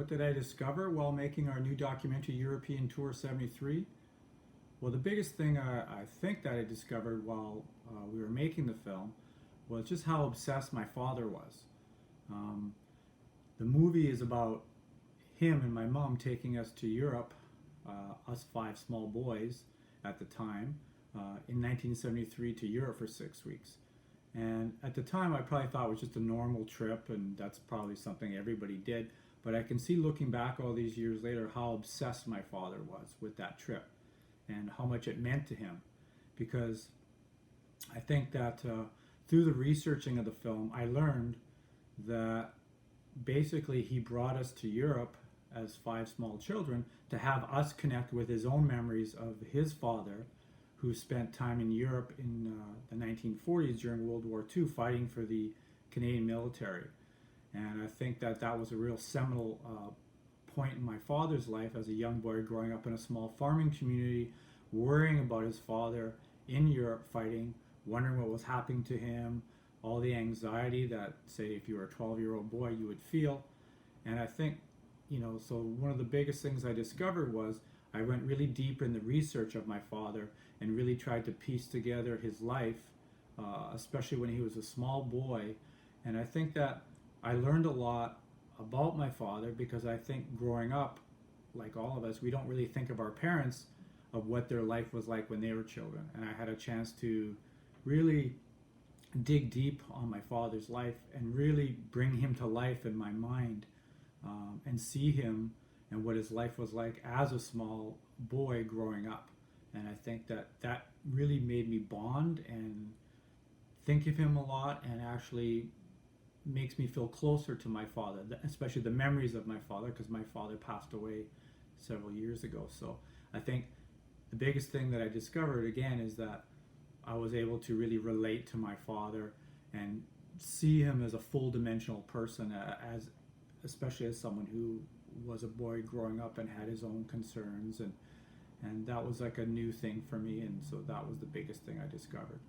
what did I discover while making our new documentary European Tour 73? Well, the biggest thing I think that I discovered while we were making the film was just how obsessed my father was. Um, the movie is about him and my mom taking us to Europe, us five small boys at the time, in 1973 to Europe for 6 weeks. And at the time, I probably thought it was just a normal trip, and that's probably something everybody did. But I can see looking back all these years later how obsessed my father was with that trip and how much it meant to him. Because I think that through the researching of the film, I learned that basically he brought us to Europe as five small children to have us connect with his own memories of his father, who spent time in Europe in the 1940s during World War II fighting for the Canadian military. And I think that that was a real seminal point in my father's life as a young boy growing up in a small farming community, worrying about his father in Europe fighting, wondering what was happening to him, all the anxiety that, say, if you were a 12-year-old boy, you would feel. And I think, so one of the biggest things I discovered was I went really deep in the research of my father and really tried to piece together his life, especially when he was a small boy. And I think that I learned a lot about my father because I think growing up, like all of us, we don't really think of our parents of what their life was like when they were children. And I had a chance to really dig deep on my father's life and really bring him to life in my mind, and see him and what his life was like as a small boy growing up. And I think that that really made me bond and think of him a lot, and actually makes me feel closer to my father, especially the memories of my father, because my father passed away several years ago. So I think the biggest thing that I discovered again is that I was able to really relate to my father and see him as a full dimensional person, especially as someone who was a boy growing up and had his own concerns, and that was like a new thing for me, and so that was the biggest thing I discovered.